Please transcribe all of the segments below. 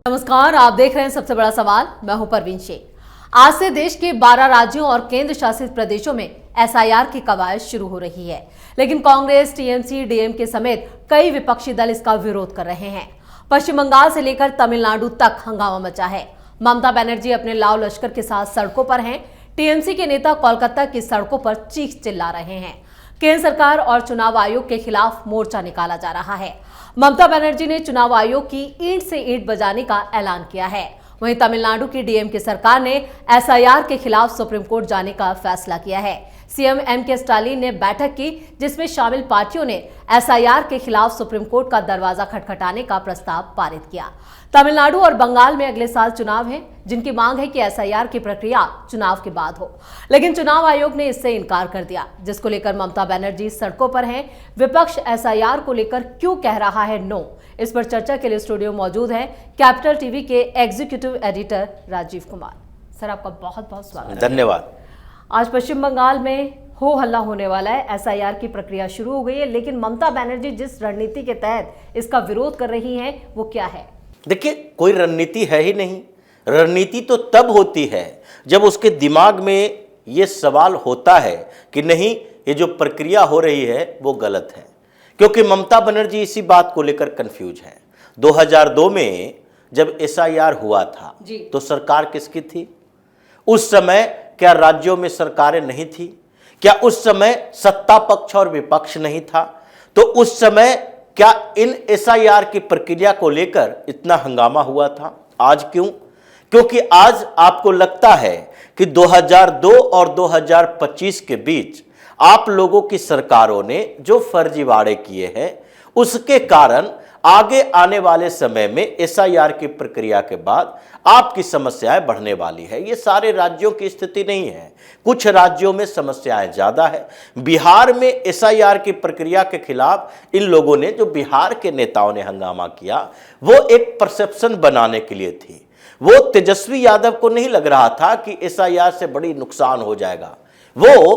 नमस्कार, आप देख रहे हैं सबसे बड़ा सवाल। मैं हूं परवीन शेख। आज से देश के 12 राज्यों और केंद्र शासित प्रदेशों में एसआईआर की कवायद शुरू हो रही है, लेकिन कांग्रेस, टीएमसी, डीएमके समेत कई विपक्षी दल इसका विरोध कर रहे हैं। पश्चिम बंगाल से लेकर तमिलनाडु तक हंगामा मचा है। ममता बनर्जी अपने लाव लश्कर के साथ सड़कों पर हैं। टीएमसी के नेता कोलकाता की सड़कों पर चीख चिल्ला रहे हैं। केंद्र सरकार और चुनाव आयोग के खिलाफ मोर्चा निकाला जा रहा है। ममता बनर्जी ने चुनाव आयोग की ईंट से ईंट बजाने का ऐलान किया है। वहीं तमिलनाडु की डीएमके सरकार ने एसआईआर के खिलाफ सुप्रीम कोर्ट जाने का फैसला किया है। सीएम एमके स्टालिन ने बैठक की, जिसमें शामिल पार्टियों ने एसआईआर के खिलाफ सुप्रीम कोर्ट का दरवाजा खटखटाने का प्रस्ताव पारित किया। तमिलनाडु और बंगाल में अगले साल चुनाव है, जिनकी मांग है कि एसआईआर की प्रक्रिया चुनाव के बाद हो, लेकिन चुनाव आयोग ने इससे इनकार कर दिया, जिसको लेकर ममता बनर्जी सड़कों पर हैं। विपक्ष एसआईआर को लेकर क्यों कह रहा है नो, इस पर चर्चा के लिए स्टूडियो मौजूद है कैपिटल टीवी के executive editor Rajiv Kumar. Sir, आपका बहुत बहुत स्वागत है। धन्यवाद। आज पश्चिम बंगाल में हो हल्ला होने वाला है, एसआईआर की प्रक्रिया शुरू हो गई है, लेकिन ममता बनर्जी जिस रणनीति के तहत इसका विरोध कर रही हैं वो क्या है? देखिए, कोई रणनीति है ही नहीं। रणनीति तो तब होती है जब उसके दिमाग में ये सवाल होता है कि नहीं, ये जो प्रक्रिया हो रही है वो गलत है। क्योंकि ममता बनर्जी इसी बात को लेकर कंफ्यूज है। 2002 में जब एसआईआर हुआ था तो सरकार किसकी थी? उस समय क्या राज्यों में सरकारें नहीं थी? क्या उस समय सत्ता पक्ष और विपक्ष नहीं था? तो उस समय क्या इन एसआईआर की प्रक्रिया को लेकर इतना हंगामा हुआ था? आज क्यों? क्योंकि आज आपको लगता है कि 2002 और 2025 के बीच आप लोगों की सरकारों ने जो फर्जीवाड़े किए हैं, उसके कारण आगे आने वाले समय में एसआईआर की प्रक्रिया के बाद आपकी समस्याएं बढ़ने वाली है। ये सारे राज्यों की स्थिति नहीं है, कुछ राज्यों में समस्याएं ज्यादा है। बिहार में एसआईआर की प्रक्रिया के खिलाफ इन लोगों ने, जो बिहार के नेताओं ने हंगामा किया, वो एक परसेप्शन बनाने के लिए थी। वो तेजस्वी यादव को नहीं लग रहा था कि एसआईआर से बड़ी नुकसान हो जाएगा। वो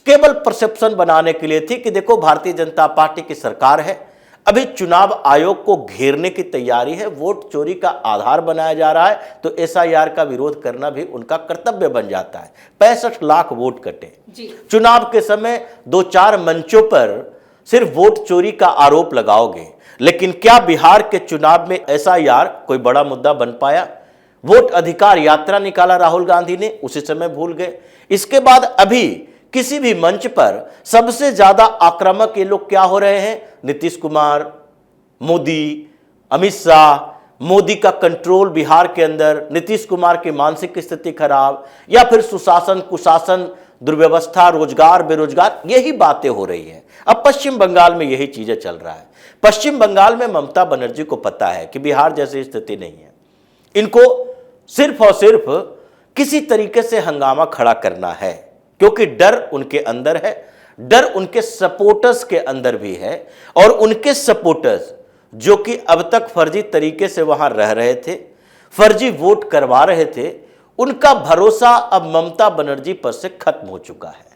केवल परसेप्शन बनाने के लिए थी कि देखो, भारतीय जनता पार्टी की सरकार है, अभी चुनाव आयोग को घेरने की तैयारी है, वोट चोरी का आधार बनाया जा रहा है, तो एसआईआर का विरोध करना भी उनका कर्तव्य बन जाता है। 65 लाख वोट कटे चुनाव के समय। 2-4 मंचों पर सिर्फ वोट चोरी का आरोप लगाओगे, लेकिन क्या बिहार के चुनाव में एसआईआर कोई बड़ा मुद्दा बन पाया? वोट अधिकार यात्रा निकाला राहुल गांधी ने, उसी समय भूल गए। इसके बाद अभी किसी भी मंच पर सबसे ज्यादा आक्रामक ये लोग क्या हो रहे हैं? नीतीश कुमार, मोदी, अमित शाह। मोदी का कंट्रोल बिहार के अंदर, नीतीश कुमार की मानसिक स्थिति खराब, या फिर सुशासन, कुशासन, दुर्व्यवस्था, रोजगार, बेरोजगार, यही बातें हो रही है। अब पश्चिम बंगाल में यही चीजें चल रहा है। पश्चिम बंगाल में ममता बनर्जी को पता है कि बिहार जैसी स्थिति नहीं है, इनको सिर्फ और सिर्फ किसी तरीके से हंगामा खड़ा करना है, क्योंकि डर उनके अंदर है, डर उनके सपोर्टर्स के अंदर भी है। और उनके सपोर्टर्स जो कि अब तक फर्जी तरीके से वहां रह रहे थे, फर्जी वोट करवा रहे थे, उनका भरोसा अब ममता बनर्जी पर से खत्म हो चुका है।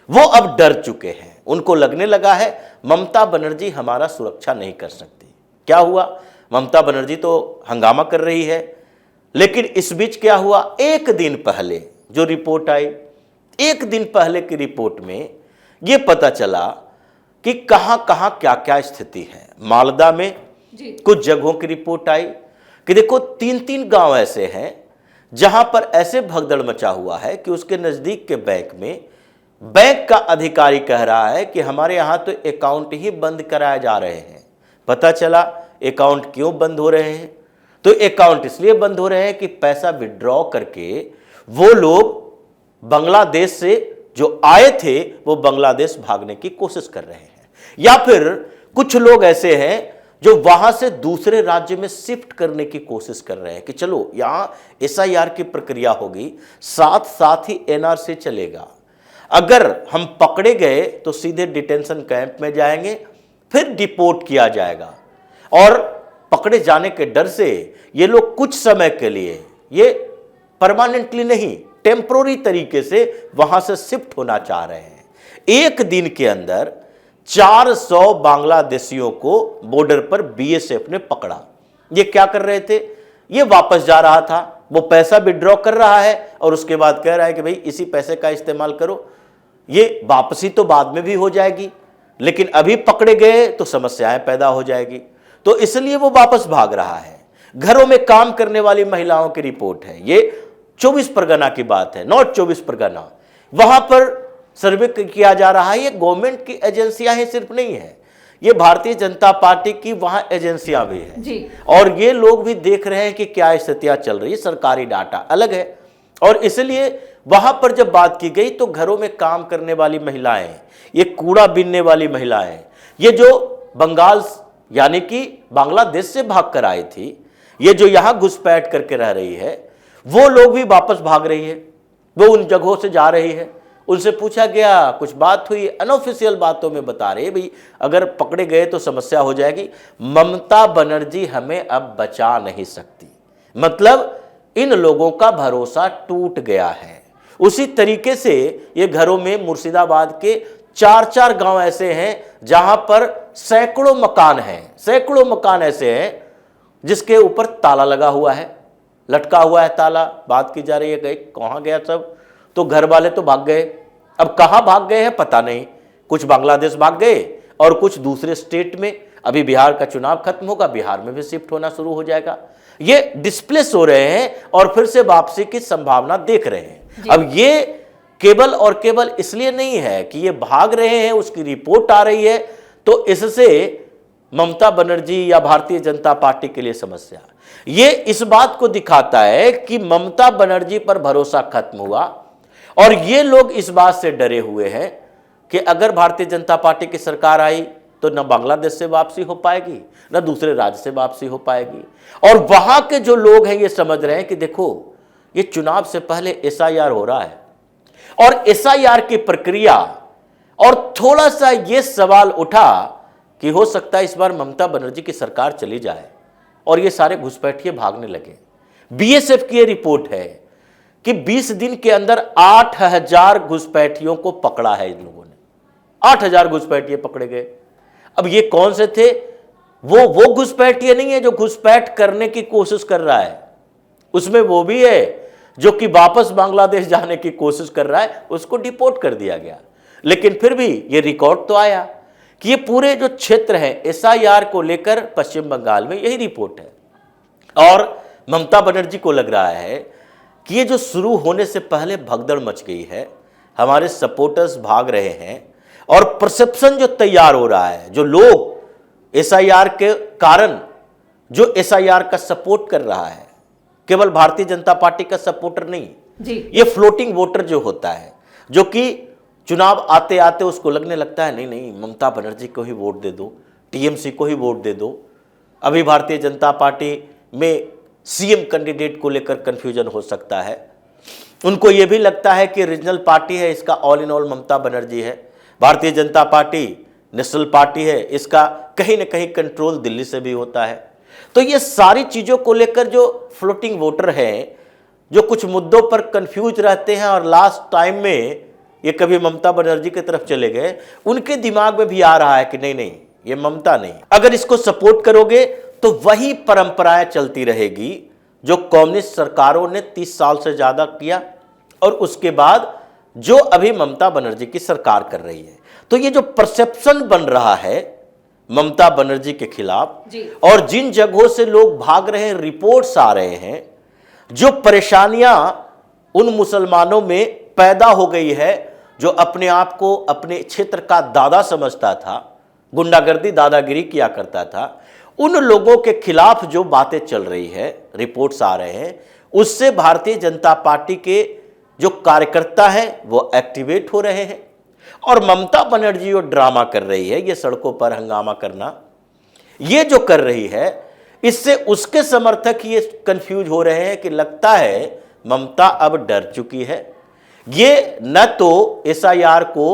वो अब डर चुके हैं। उनको लगने लगा है ममता बनर्जी हमारा सुरक्षा नहीं कर सकती। क्या हुआ? ममता बनर्जी तो हंगामा कर रही है, लेकिन इस बीच क्या हुआ? एक दिन पहले जो रिपोर्ट आई, एक दिन पहले की रिपोर्ट में यह पता चला कि कहां कहां क्या क्या स्थिति है। मालदा में कुछ जगहों की रिपोर्ट आई कि देखो, 3-3 गांव ऐसे हैं जहां पर ऐसे भगदड़ मचा हुआ है कि उसके नजदीक के बैंक में बैंक का अधिकारी कह रहा है कि हमारे यहां तो अकाउंट ही बंद कराए जा रहे हैं। पता चला अकाउंट क्यों बंद हो रहे हैं? तो अकाउंट इसलिए बंद हो रहे हैं कि पैसा विड्रॉ करके वो लोग बांग्लादेश से जो आए थे वो बांग्लादेश भागने की कोशिश कर रहे हैं, या फिर कुछ लोग ऐसे हैं जो वहां से दूसरे राज्य में शिफ्ट करने की कोशिश कर रहे हैं कि चलो यहां एसआईआर की प्रक्रिया होगी, साथ साथ ही एनआरसी चलेगा। अगर हम पकड़े गए तो सीधे डिटेंशन कैंप में जाएंगे, फिर डिपोर्ट किया जाएगा। और पकड़े जाने के डर से ये लोग कुछ समय के लिए, ये परमानेंटली नहीं, टेम्पोररी तरीके से वहां से शिफ्ट होना चाह रहे हैं। एक दिन के अंदर 400 बांग्लादेशियों को बॉर्डर पर बीएसएफ ने पकड़ा। ये क्या कर रहे थे? ये वापस जा रहा था, वो पैसा विड्रॉ कर रहा है और उसके बाद कह रहा है कि भाई इसी पैसे का इस्तेमाल करो, ये वापसी तो बाद में भी हो जाएगी, लेकिन अभी पकड़े गए तो समस्याएं पैदा हो जाएगी, तो इसलिए वो वापस भाग रहा है। घरों में काम करने वाली महिलाओं की रिपोर्ट है, ये 24 परगना की बात है, नॉट 24 परगना, वहां पर सर्वे किया जा रहा है। ये गवर्नमेंट की एजेंसियां ही सिर्फ नहीं है, ये भारतीय जनता पार्टी की वहां एजेंसियां भी है जी। और ये लोग भी देख रहे हैं कि क्या स्थितियां चल रही है, सरकारी डाटा अलग है। और इसलिए वहां पर जब बात की गई तो घरों में काम करने वाली महिलाएं, ये कूड़ा बीनने वाली महिलाएं, ये जो बंगाल यानी कि बांग्लादेश से भाग कर आई थी, ये जो यहां घुसपैठ करके रह रही है, वो लोग भी वापस भाग रही है, वो उन जगहों से जा रही है। उनसे पूछा गया, कुछ बात हुई, अनऑफिशियल बातों में बता रहे भाई अगर पकड़े गए तो समस्या हो जाएगी। ममता बनर्जी हमें अब बचा नहीं सकती, मतलब इन लोगों का भरोसा टूट गया है। उसी तरीके से ये घरों में मुर्शिदाबाद के 4-4 गांव ऐसे हैं जहां पर सैकड़ों मकान ऐसे हैं जिसके ऊपर ताला लगा हुआ है, लटका हुआ है ताला। बात की जा रही है कहां गया सब, तो घर वाले तो भाग गए, अब कहां भाग गए हैं पता नहीं, कुछ बांग्लादेश भाग गए और कुछ दूसरे स्टेट में। अभी बिहार का चुनाव खत्म होगा, बिहार में भी शिफ्ट होना शुरू हो जाएगा। ये डिस्प्लेस हो रहे हैं और फिर से वापसी की संभावना देख रहे हैं। अब ये केवल और केवल इसलिए नहीं है कि ये भाग रहे हैं, उसकी रिपोर्ट आ रही है तो इससे ममता बनर्जी या भारतीय जनता पार्टी के लिए समस्या। ये इस बात को दिखाता है कि ममता बनर्जी पर भरोसा खत्म हुआ और ये लोग इस बात से डरे हुए हैं कि अगर भारतीय जनता पार्टी की सरकार आई तो न बांग्लादेश से वापसी हो पाएगी, न दूसरे राज्य से वापसी हो पाएगी। और वहां के जो लोग हैं ये समझ रहे हैं कि देखो ये चुनाव से पहले एसआईआर हो रहा है और एसआईआर की प्रक्रिया, और थोड़ा सा ये सवाल उठा कि हो सकता है इस बार ममता बनर्जी की सरकार चली जाए और ये सारे घुसपैठिए भागने लगे। बीएसएफ की ये रिपोर्ट है कि 20 दिन के अंदर 8000 घुसपैठियों को पकड़ा है इन लोगों ने, 8000 घुसपैठिए पकड़े गए। अब ये कौन से थे? वो घुसपैठिए नहीं है जो घुसपैठ करने की कोशिश कर रहा है, उसमें वो भी है जो कि वापस बांग्लादेश जाने की कोशिश कर रहा है, उसको डिपोर्ट कर दिया गया। लेकिन फिर भी ये रिकॉर्ड तो आया कि ये पूरे जो क्षेत्र है एसआईआर को लेकर पश्चिम बंगाल में यही रिपोर्ट है। और ममता बनर्जी को लग रहा है कि ये जो शुरू होने से पहले भगदड़ मच गई है, हमारे सपोर्टर्स भाग रहे हैं और परसेप्शन जो तैयार हो रहा है, जो लोग एसआईआर के कारण जो एसआईआर का सपोर्ट कर रहा है, केवल भारतीय जनता पार्टी का सपोर्टर नहीं जी, ये फ्लोटिंग वोटर जो होता है, जो कि चुनाव आते आते उसको लगने लगता है नहीं ममता बनर्जी को ही वोट दे दो, टीएमसी को ही वोट दे दो। अभी भारतीय जनता पार्टी में सीएम कैंडिडेट को लेकर कंफ्यूजन हो सकता है, उनको यह भी लगता है कि रीजनल पार्टी है, इसका all in all Mamata Banerjee है। Bharatiya Janata party national party है, इसका कहीं ना कहीं कंट्रोल दिल्ली से भी होता है। तो ये सारी चीजों को लेकर जो फ्लोटिंग वोटर हैं, जो कुछ मुद्दों पर कंफ्यूज रहते हैं और लास्ट टाइम में ये कभी ममता बनर्जी की तरफ चले गए, उनके दिमाग में भी आ रहा है कि नहीं ये ममता नहीं, अगर इसको सपोर्ट करोगे तो वही परंपराएं चलती रहेगी जो कम्युनिस्ट सरकारों ने 30 साल से ज्यादा किया और उसके बाद जो अभी ममता बनर्जी की सरकार कर रही है। तो ये जो परसेप्शन बन रहा है ममता बनर्जी के खिलाफ और जिन जगहों से लोग भाग रहे हैं, रिपोर्ट्स आ रहे हैं, जो परेशानियां उन मुसलमानों में पैदा हो गई है जो अपने आप को अपने क्षेत्र का दादा समझता था, गुंडागर्दी दादागिरी किया करता था, उन लोगों के खिलाफ जो बातें चल रही है, रिपोर्ट्स आ रहे हैं, उससे भारतीय जनता पार्टी के जो कार्यकर्ता हैं वो एक्टिवेट हो रहे हैं। और ममता बनर्जी जो ड्रामा कर रही है, ये सड़कों पर हंगामा करना, ये जो कर रही है, इससे उसके समर्थक ये कंफ्यूज हो रहे हैं कि लगता है ममता अब डर चुकी है। ये न तो एसआईआर को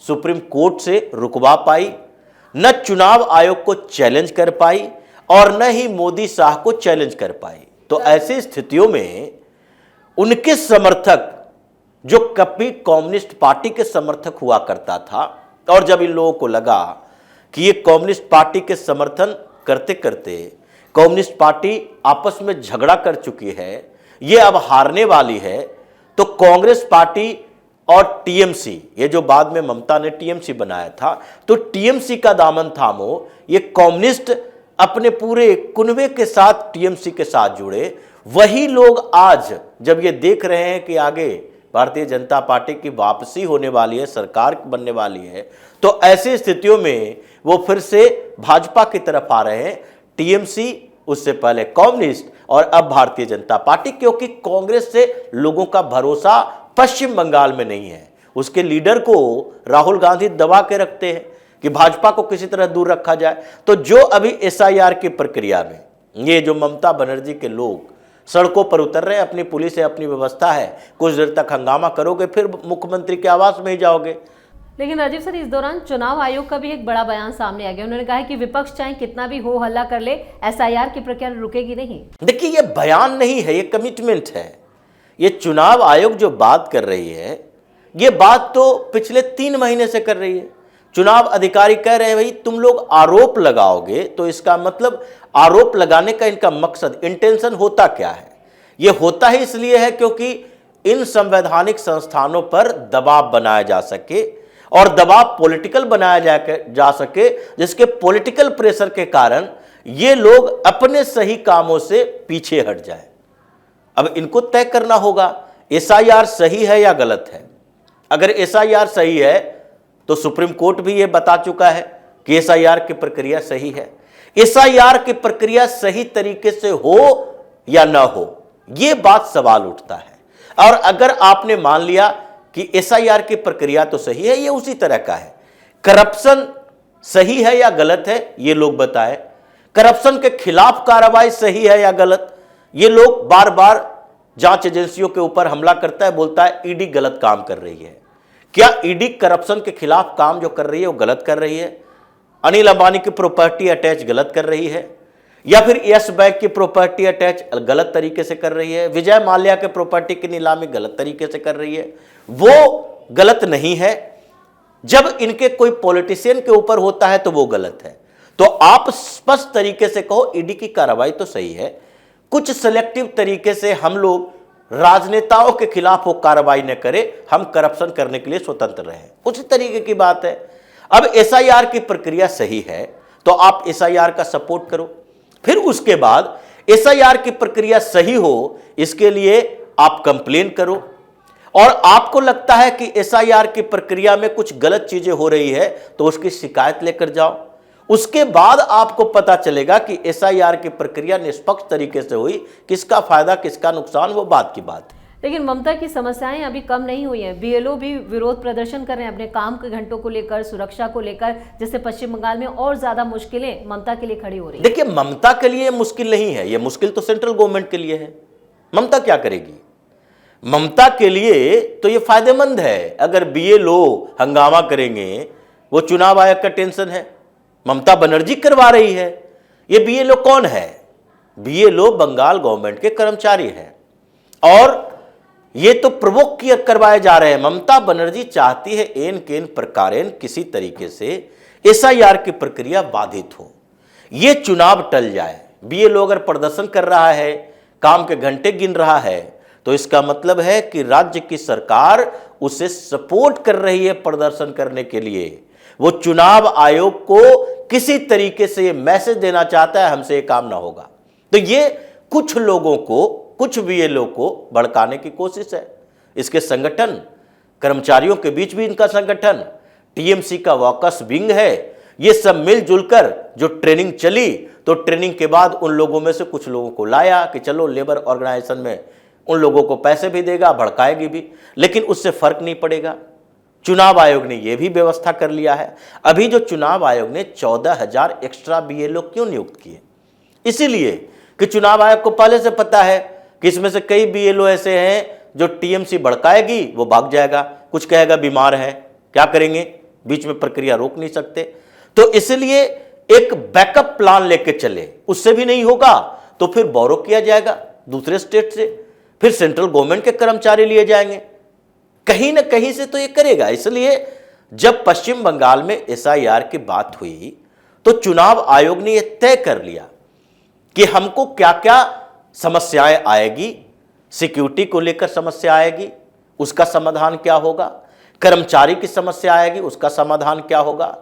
सुप्रीम कोर्ट से रुकवा पाई, न चुनाव आयोग को चैलेंज कर पाई और न ही मोदी शाह को चैलेंज कर पाई। तो ऐसी स्थितियों में उनके समर्थक जो कभी कम्युनिस्ट पार्टी के समर्थक हुआ करता था, और जब इन लोगों को लगा कि ये कम्युनिस्ट पार्टी के समर्थन करते करते कम्युनिस्ट पार्टी आपस में झगड़ा कर चुकी है, ये अब हारने वाली है, तो कांग्रेस पार्टी और टीएमसी, ये जो बाद में ममता ने टीएमसी बनाया था, तो टीएमसी का दामन थामो, ये कम्युनिस्ट अपने पूरे कुनबे के साथ टीएमसी के साथ जुड़े। वही लोग आज जब ये देख रहे हैं कि आगे भारतीय जनता पार्टी की वापसी होने वाली है, सरकार बनने वाली है, तो ऐसी स्थितियों में वो फिर से भाजपा की तरफ आ रहे हैं। टीएमसी, उससे पहले कम्युनिस्ट और अब भारतीय जनता पार्टी, क्योंकि कांग्रेस से लोगों का भरोसा पश्चिम बंगाल में नहीं है। उसके लीडर को राहुल गांधी दबा के रखते हैं कि भाजपा को किसी तरह दूर रखा जाए। तो जो अभी एसआईआर की प्रक्रिया में ये जो ममता बनर्जी के लोग सड़कों पर उतर रहे हैं, अपनी पुलिस है, अपनी व्यवस्था है, कुछ देर तक हंगामा करोगे फिर मुख्यमंत्री के आवास में ही जाओगे। लेकिन राजीव सर, इस दौरान चुनाव आयोग का भी एक बड़ा बयान सामने आ गया। उन्होंने कहा है कि विपक्ष चाहे कितना भी हो हल्ला कर ले, एसआईआर की प्रक्रिया रुकेगी नहीं। देखिए, ये बयान नहीं है, ये कमिटमेंट है। ये चुनाव आयोग जो बात कर रही है, ये बात तो पिछले 3 महीने से कर रही है। चुनाव अधिकारी कह रहे हैं भाई तुम लोग आरोप लगाओगे, तो इसका मतलब आरोप लगाने का इनका मकसद, इंटेंशन होता क्या है? ये होता ही इसलिए है क्योंकि इन संवैधानिक संस्थानों पर दबाव बनाया जा सके और दबाव पॉलिटिकल बनाया जा सके, जिसके पॉलिटिकल प्रेशर के कारण ये लोग अपने सही कामों से पीछे हट जाए। अब इनको तय करना होगा एसआईआर सही है या गलत है। अगर एसआईआर सही है तो सुप्रीम कोर्ट भी ये बता चुका है कि एसआईआर की प्रक्रिया सही है। एसआईआर की प्रक्रिया सही तरीके से हो या ना हो, यह बात सवाल उठता है। और अगर आपने मान लिया कि एसआईआर की प्रक्रिया तो सही है, ये उसी तरह का है, करप्शन सही है या गलत है, ये लोग बताएं। करप्शन के खिलाफ कार्रवाई सही है या गलत, ये लोग बार बार जांच एजेंसियों के ऊपर हमला करता है, बोलता है ईडी गलत काम कर रही है। क्या ईडी करप्शन के खिलाफ काम जो कर रही है वो गलत कर रही है? अनिल अंबानी की प्रॉपर्टी अटैच गलत कर रही है, या फिर यस बैंक की प्रॉपर्टी अटैच गलत तरीके से कर रही है, विजय माल्या के प्रॉपर्टी की नीलामी गलत तरीके से कर रही है? वो गलत नहीं है। जब इनके कोई पॉलिटिशियन के ऊपर होता है तो वो गलत है। तो आप स्पष्ट तरीके से कहो ईडी की कार्रवाई तो सही है, कुछ सिलेक्टिव तरीके से हम लोग राजनेताओं के खिलाफ वो कार्रवाई न करें, हम करप्शन करने के लिए स्वतंत्र रहें, उसी तरीके की बात है। अब एसआईआर की प्रक्रिया सही है तो आप एसआईआर का सपोर्ट करो, फिर उसके बाद एसआईआर की प्रक्रिया सही हो इसके लिए आप कंप्लेन करो, और आपको लगता है कि एसआईआर की प्रक्रिया में कुछ गलत चीजें हो रही है तो उसकी शिकायत लेकर जाओ। उसके बाद आपको पता चलेगा कि एसआईआर की प्रक्रिया निष्पक्ष तरीके से हुई, किसका फायदा किसका नुकसान, वो बात की बात है। लेकिन ममता की समस्याएं अभी कम नहीं हुई हैं। बीएलओ भी विरोध प्रदर्शन कर रहे हैं अपने काम के घंटों को लेकर, सुरक्षा को लेकर, जिससे पश्चिम बंगाल में और ज्यादा मुश्किलें ममता के लिए खड़ी हो रही है। देखिए, ममता के लिए मुश्किल नहीं है, यह मुश्किल तो सेंट्रल गवर्नमेंट के लिए है। ममता क्या करेगी? ममता के लिए तो यह फायदेमंद है। अगर बीएलओ हंगामा करेंगे, वो चुनाव आयोग का टेंशन है, ममता बनर्जी करवा रही है। ये बीएलओ कौन है? बीएलओ बंगाल गवर्नमेंट के कर्मचारी हैं, और ये तो प्रवोक करवाए जा रहे हैं। ममता बनर्जी चाहती है एन केन प्रकारेण किसी तरीके से एसआईआर की प्रक्रिया बाधित हो, ये चुनाव टल जाए। बीएलओ अगर प्रदर्शन कर रहा है, काम के घंटे गिन रहा है, तो इसका मतलब है कि राज्य की सरकार उसे सपोर्ट कर रही है प्रदर्शन करने के लिए। वो चुनाव आयोग को किसी तरीके से ये मैसेज देना चाहता है हमसे ये काम ना होगा। तो ये कुछ लोगों को, कुछ बीएलओ को भड़काने की कोशिश है। इसके संगठन, कर्मचारियों के बीच भी इनका संगठन, टीएमसी का वॉकस विंग है, ये सब मिलजुल कर जो ट्रेनिंग चली, तो ट्रेनिंग के बाद उन लोगों में से कुछ लोगों को लाया कि चलो लेबर ऑर्गेनाइजेशन में, उन लोगों को पैसे भी देगा, भड़काएगी भी, लेकिन उससे फर्क नहीं पड़ेगा। चुनाव आयोग ने यह भी व्यवस्था कर लिया है। अभी जो चुनाव आयोग ने 14,000 एक्स्ट्रा बीएलओ क्यों नियुक्त किए? इसीलिए कि चुनाव आयोग को पहले से पता है कि इसमें से कई बीएलओ ऐसे हैं जो टीएमसी भड़काएगी वो भाग जाएगा, कुछ कहेगा बीमार है, क्या करेंगे, बीच में प्रक्रिया रोक नहीं सकते। तो इसलिए एक बैकअप प्लान लेके चले, उससे भी नहीं होगा तो फिर बोरो किया जाएगा दूसरे स्टेट से, फिर सेंट्रल गवर्नमेंट के कर्मचारी लिए जाएंगे, कहीं ना कहीं से तो ये करेगा। इसलिए जब पश्चिम बंगाल में एसआईआर की बात हुई तो चुनाव आयोग ने यह तय कर लिया कि हमको क्या क्या समस्याएं आएगी, सिक्योरिटी को लेकर समस्या आएगी, उसका समाधान क्या होगा, कर्मचारी की समस्या आएगी, उसका समाधान क्या होगा,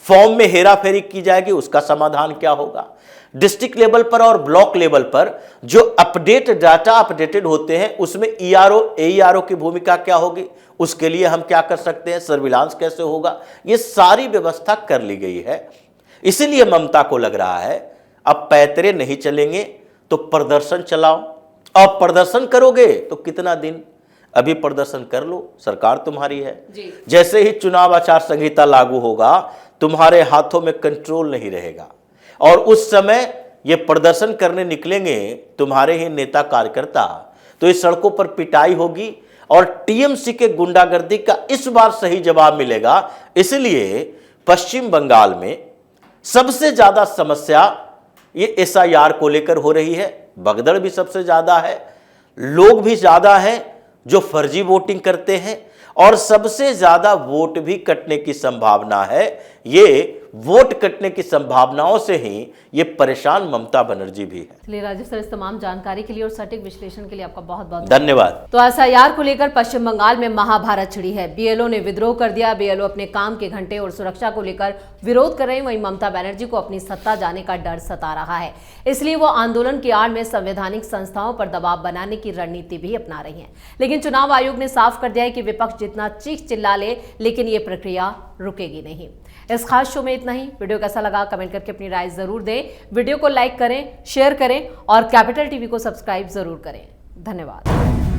फॉर्म में हेराफेरी की जाएगी, उसका समाधान क्या होगा, डिस्ट्रिक्ट लेवल पर और ब्लॉक लेवल पर जो डाटा अपडेटेड होते हैं उसमें ईआरओ एईआरओ की भूमिका क्या होगी, उसके लिए हम क्या कर सकते हैं, सर्विलांस कैसे होगा, ये सारी व्यवस्था कर ली गई है। इसीलिए ममता को लग रहा है अब पैतरे नहीं चलेंगे तो प्रदर्शन चलाओ, और प्रदर्शन करोगे तो कितना दिन, अभी प्रदर्शन कर लो, सरकार तुम्हारी है। जैसे ही चुनाव आचार संहिता लागू होगा तुम्हारे हाथों में कंट्रोल नहीं रहेगा, और उस समय ये प्रदर्शन करने निकलेंगे तुम्हारे ही नेता कार्यकर्ता, तो इस सड़कों पर पिटाई होगी और टीएमसी के गुंडागर्दी का इस बार सही जवाब मिलेगा। इसलिए पश्चिम बंगाल में सबसे ज्यादा समस्या ये एसआईआर को लेकर हो रही है, भगदड़ भी सबसे ज्यादा है, लोग भी ज्यादा हैं जो फर्जी वोटिंग करते हैं, और सबसे ज्यादा वोट भी कटने की संभावना है। ये वोट कटने की संभावनाओं से ही ये परेशान ममता बनर्जी भी है। इसलिए राजीव सर, इस तमाम जानकारी के लिए और सटीक विश्लेषण के लिए आपका बहुत बहुत धन्यवाद। तो एसआईआर को लेकर पश्चिम बंगाल में महाभारत छिड़ी है। बीएलओ ने विद्रोह कर दिया, बीएलओ अपने काम के घंटे और सुरक्षा को लेकर विरोध कर रहे हैं, वहीं ममता बनर्जी को अपनी सत्ता जाने का डर सता रहा है, इसलिए वो आंदोलन की आड़ में संवैधानिक संस्थाओं पर दबाव बनाने की रणनीति भी अपना रही है। लेकिन चुनाव आयोग ने साफ कर दिया है कि विपक्ष जितना चीख चिल्ला ले, लेकिन ये प्रक्रिया रुकेगी नहीं। इस खास शो में इतना ही। वीडियो कैसा लगा कमेंट करके अपनी राय जरूर दें, वीडियो को लाइक करें, शेयर करें और कैपिटल टीवी को सब्सक्राइब जरूर करें। धन्यवाद।